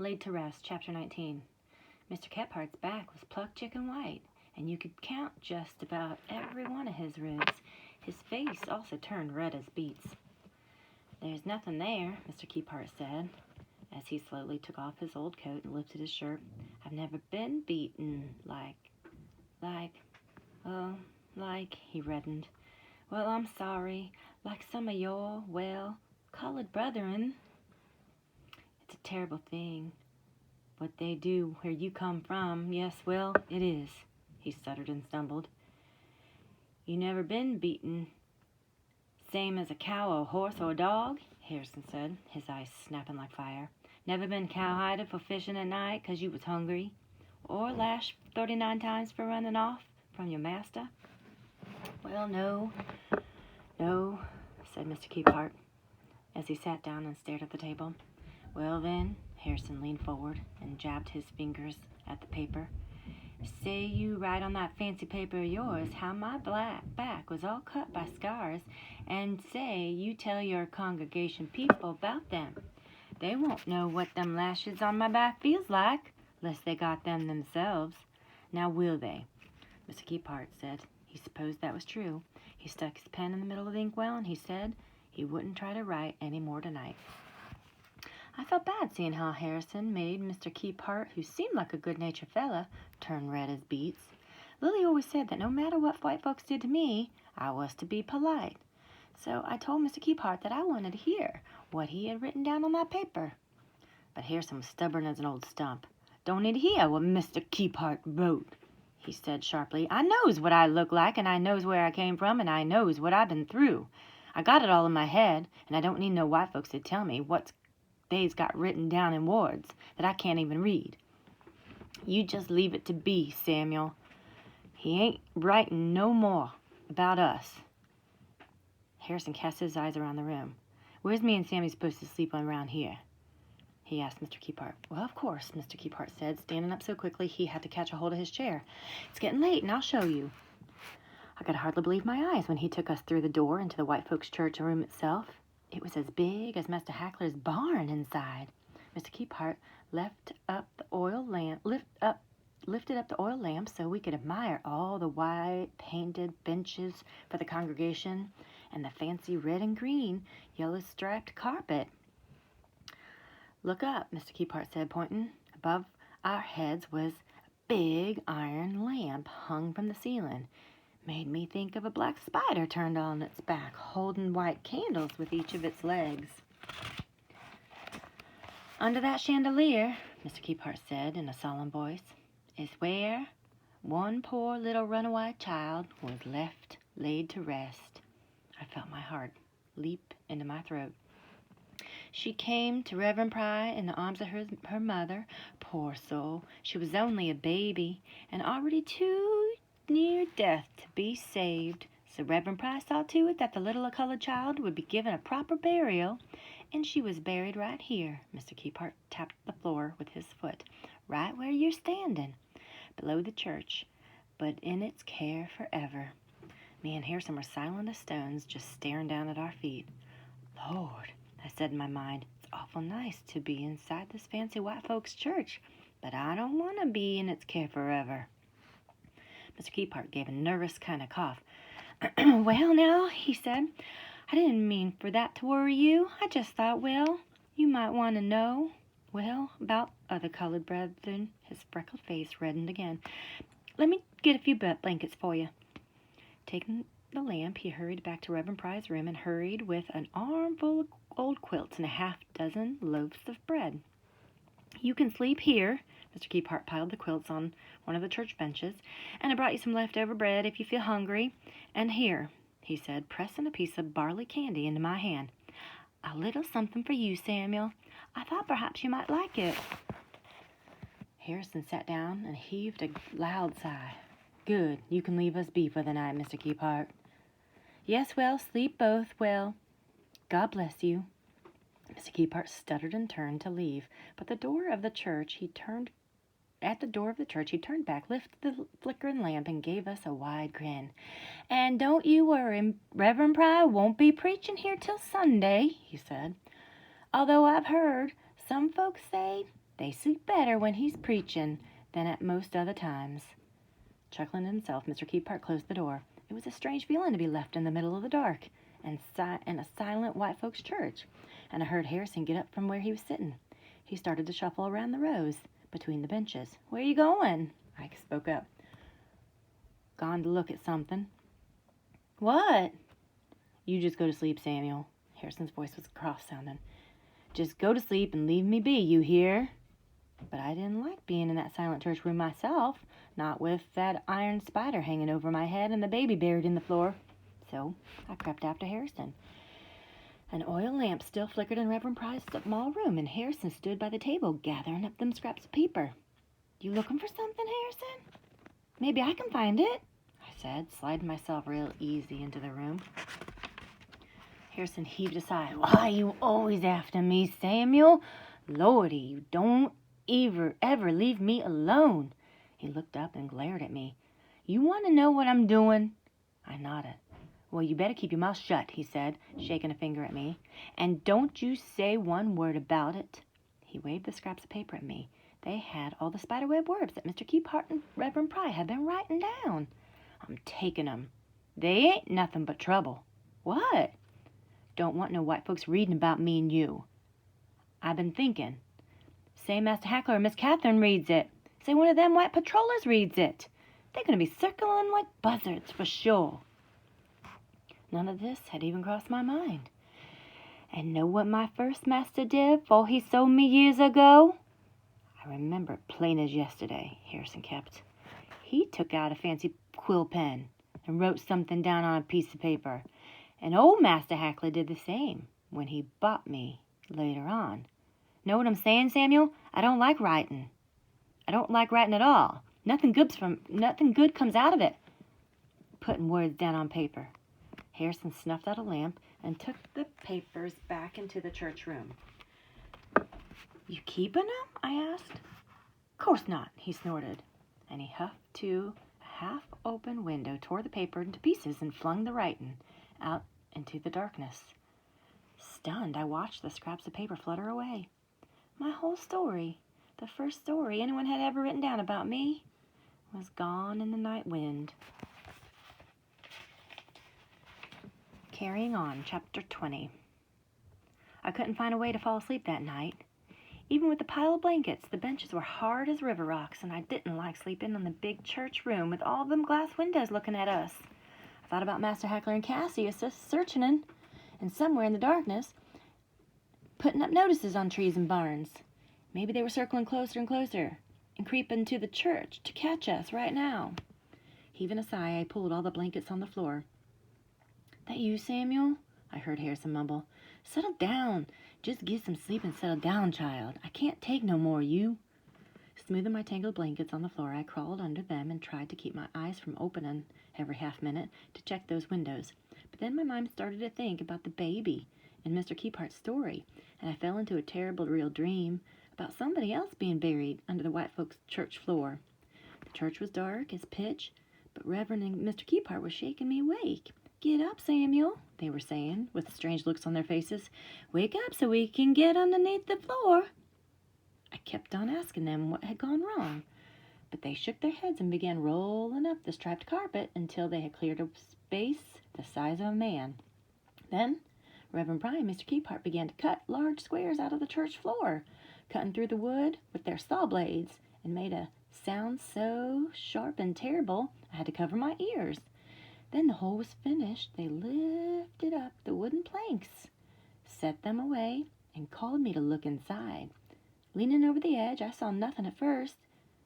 Laid to Rest, Chapter 19. Mr. Caphart's back was plucked chicken white, and you could count just about every one of his ribs. His face also turned red as beets. "There's nothing there," Mr. Keephart said, as he slowly took off his old coat and lifted his shirt. "I've never been beaten he reddened. "Well, I'm sorry, like some of your, colored brethren. It's a terrible thing, what they do where you come from. Yes, well, it is," he stuttered and stumbled. "You never been beaten, same as a cow or a horse or a dog?" Harrison said, his eyes snapping like fire. "Never been cowhided for fishing at night 'cause you was hungry? Or lashed 39 times for running off from your master?" "Well, no, said Mr. Keephart, as he sat down and stared at the table. "Well, then," Harrison leaned forward and jabbed his fingers at the paper, "say you write on that fancy paper of yours how my back was all cut by scars, and say you tell your congregation people about them. They won't know what them lashes on my back feels like, lest they got them themselves. Now will they?" Mr. Keephart said he supposed that was true. He stuck his pen in the middle of the inkwell, and he said he wouldn't try to write any more tonight. I felt bad seeing how Harrison made Mr. Keephart, who seemed like a good-natured fella, turn red as beets. Lily always said that no matter what white folks did to me, I was to be polite. So I told Mr. Keephart that I wanted to hear what he had written down on that paper. But Harrison was stubborn as an old stump. "Don't need to hear what Mr. Keephart wrote," he said sharply. "I knows what I look like, and I knows where I came from, and I knows what I've been through. I got it all in my head, and I don't need no white folks to tell me what's they's got written down in words that I can't even read. You just leave it to be, Samuel. He ain't writing no more about us." Harrison cast his eyes around the room. "Where's me and Sammy supposed to sleep around here?" he asked Mr. Keephart. "Well, of course," Mr. Keephart said, standing up so quickly he had to catch a hold of his chair. "It's getting late, and I'll show you." I could hardly believe my eyes when he took us through the door into the white folks' church room itself. It was as big as Mr. Hackler's barn inside. Mr. Keephart lifted up the oil lamp so we could admire all the white painted benches for the congregation and the fancy red and green yellow striped carpet. "Look up," Mr. Keephart said, pointing. Above our heads was a big iron lamp hung from the ceiling. Made me think of a black spider turned on its back, holding white candles with each of its legs. "Under that chandelier," Mr. Keephart said in a solemn voice, "is where one poor little runaway child was left laid to rest." I felt my heart leap into my throat. "She came to Reverend Pry in the arms of her mother. Poor soul, she was only a baby, and already too near death to be saved. So Reverend Pry saw to it that the little colored child would be given a proper burial, and she was buried right here." Mr. Keephart tapped the floor with his foot. "Right where you're standing, below the church, but in its care forever." Me and Harrison were silent as stones, just staring down at our feet. "Lord," I said in my mind, "it's awful nice to be inside this fancy white folks' church, but I don't want to be in its care forever." Mr. Keephart gave a nervous kind of cough. "Well, now," he said, "I didn't mean for that to worry you. I just thought, you might want to know, about other colored brethren." His freckled face reddened again. "Let me get a few blankets for you." Taking the lamp, he hurried back to Reverend Pry's room and hurried with an armful of old quilts and a half-dozen loaves of bread. "You can sleep here." Mr. Keephart piled the quilts on one of the church benches. "And I brought you some leftover bread if you feel hungry. And here," he said, pressing a piece of barley candy into my hand, "a little something for you, Samuel. I thought perhaps you might like it." Harrison sat down and heaved a loud sigh. "Good. You can leave us be for the night, Mr. Keephart." "Yes, sleep both. God bless you." Mr. Keephart stuttered and turned to leave, but at the door of the church he turned back, lifted the flickering lamp, and gave us a wide grin. "And don't you worry, Reverend Pry won't be preaching here till Sunday," he said. "Although I've heard some folks say They sleep better when he's preaching than at most other times. Chuckling to himself, Mr. Keephart closed the door. It was a strange feeling to be left in the middle of the dark and in a silent white folks' church, and I heard Harrison get up from where he was sitting. He started to shuffle around the rows between the benches. "Where you going?" I spoke up. "Gone to look at something." "What?" "You just go to sleep, Samuel." Harrison's voice was cross-sounding. "Just go to sleep and leave me be, you hear?" But I didn't like being in that silent church room myself, not with that iron spider hanging over my head and the baby buried in the floor. So I crept after Harrison. An oil lamp still flickered in Reverend Pry's small room, and Harrison stood by the table gathering up them scraps of paper. "You looking for something, Harrison?" "Maybe I can find it," I said, sliding myself real easy into the room. Harrison heaved a sigh. "Why, you always after me, Samuel? Lordy, you don't ever leave me alone." He looked up and glared at me. "You want to know what I'm doing?" I nodded. "Well, you better keep your mouth shut," he said, shaking a finger at me. "And don't you say one word about it." He waved the scraps of paper at me. They had all the spiderweb words that Mr. Keephart and Reverend Pry had been writing down. "I'm taking 'em. They ain't nothing but trouble." "What?" "Don't want no white folks reading about me and you." "I been thinking. Say Master Hackler or Miss Catherine reads it. Say one of them white patrollers reads it. They're going to be circling like buzzards for sure." None of this had even crossed my mind. "And know what my first master did 'fore he sold me years ago?" "I remember it plain as yesterday," Harrison kept. "He took out a fancy quill pen and wrote something down on a piece of paper. And old Master Hackler did the same when he bought me later on. Know what I'm saying, Samuel? I don't like writing. I don't like writing at all. Nothing good comes out of it. Putting words down on paper." Harrison snuffed out a lamp and took the papers back into the church room. "You keeping 'em?" I asked. "Course not," he snorted, and he huffed to a half-open window, tore the paper into pieces, and flung the writing out into the darkness. Stunned, I watched the scraps of paper flutter away. My whole story, the first story anyone had ever written down about me, was gone in the night wind. Carrying on, Chapter 20. I couldn't find a way to fall asleep that night. Even with the pile of blankets, the benches were hard as river rocks, and I didn't like sleeping in the big church room with all them glass windows looking at us. I thought about Master Hackler and Cassie searching and somewhere in the darkness, putting up notices on trees and barns. Maybe they were circling closer and closer and creeping to the church to catch us right now. Heaving a sigh, I pulled all the blankets on the floor. "That you, Samuel?" I heard Harrison mumble. "Settle down. Just get some sleep and settle down, child. I can't take no more, you." Smoothing my tangled blankets on the floor, I crawled under them and tried to keep my eyes from opening every half minute to check those windows. But then my mind started to think about the baby in Mr. Keephart's story, and I fell into a terrible real dream about somebody else being buried under the white folks' church floor. The church was dark as pitch, but Reverend and Mr. Keephart were shaking me awake. "Get up, Samuel," they were saying, with strange looks on their faces. "Wake up so we can get underneath the floor." I kept on asking them what had gone wrong, but they shook their heads and began rolling up the striped carpet until they had cleared a space the size of a man. Then Reverend Pry and Mr. Keephart began to cut large squares out of the church floor, cutting through the wood with their saw blades, and made a sound so sharp and terrible I had to cover my ears. Then the hole was finished. They lifted up the wooden planks, set them away, and called me to look inside. Leaning over the edge, I saw nothing at first,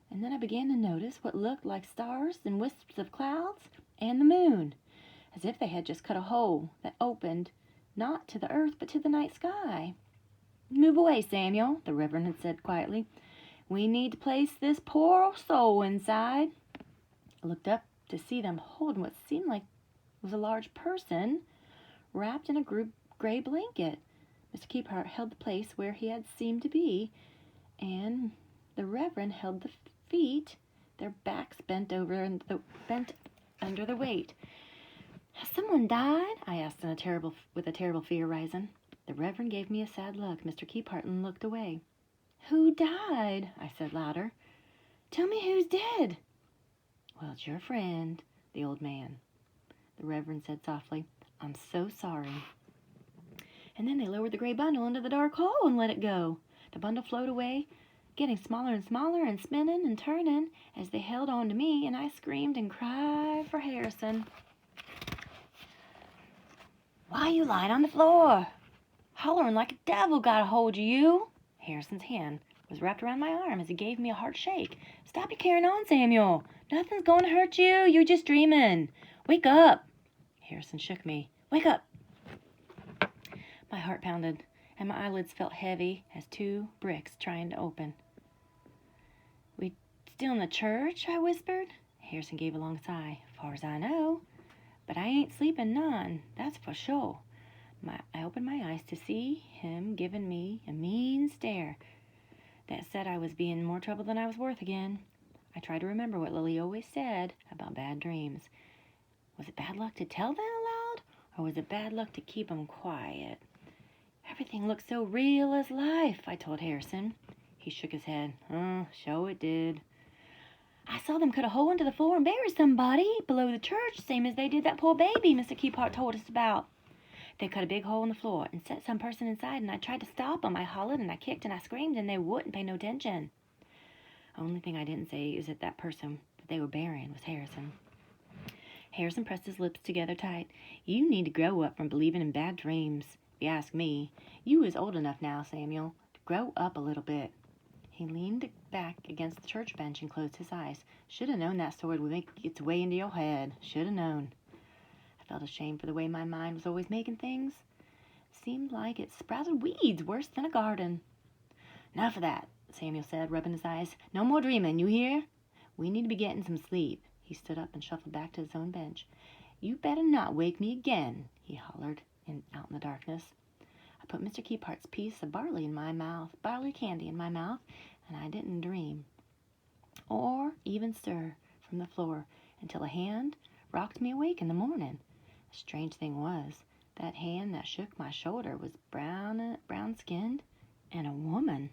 and then I began to notice what looked like stars and wisps of clouds and the moon, as if they had just cut a hole that opened not to the earth but to the night sky. "Move away, Samuel," the Reverend had said quietly. "We need to place this poor soul inside." I looked up to see them holding what seemed like was a large person wrapped in a gray blanket. Mr. Keephart held the place where he had seemed to be, and the Reverend held the feet, their backs bent under the weight. "Has someone died?" I asked with a terrible fear rising. The Reverend gave me a sad look. Mr. Keephart looked away. "Who died?" I said louder. "Tell me who's dead." "Well, it's your friend, the old man," the Reverend said softly. "I'm so sorry." And then they lowered the gray bundle into the dark hole and let it go. The bundle floated away, getting smaller and smaller and spinning and turning as they held on to me, and I screamed and cried for Harrison. "Why you lying on the floor? Hollering like a devil got a hold of you." Harrison's hand was wrapped around my arm as he gave me a hard shake. "Stop your carrying on, Samuel. Nothing's going to hurt you. You're just dreaming. Wake up." Harrison shook me. "Wake up." My heart pounded, and my eyelids felt heavy as two bricks trying to open. "We still in the church?" I whispered. Harrison gave a long sigh. "Far as I know. But I ain't sleeping none, that's for sure." I opened my eyes to see him giving me a mean stare that said I was being more trouble than I was worth again. I tried to remember what Lily always said about bad dreams. Was it bad luck to tell them aloud, or was it bad luck to keep them quiet? "Everything looked so real as life," I told Harrison. He shook his head. "Sure it did. I saw them cut a hole into the floor and bury somebody below the church, same as they did that poor baby Mr. Keepart told us about. They cut a big hole in the floor and set some person inside, and I tried to stop them. I hollered and I kicked and I screamed, and they wouldn't pay no attention. Only thing I didn't say is that person that they were burying was Harrison." Harrison pressed his lips together tight. "You need to grow up from believing in bad dreams, if you ask me. You is old enough now, Samuel, to grow up a little bit." He leaned back against the church bench and closed his eyes. "Should have known that sword would make its way into your head. Should have known." I felt ashamed for the way my mind was always making things. Seemed like it sprouted weeds worse than a garden. "Enough of that," Samuel said, rubbing his eyes. "No more dreaming, you hear? We need to be getting some sleep." He stood up and shuffled back to his own bench. "You better not wake me again," he hollered out in the darkness. I put Mr. Keepart's piece of barley candy in my mouth, and I didn't dream or even stir from the floor until a hand rocked me awake in the morning. The strange thing was, that hand that shook my shoulder was brown-skinned and a woman.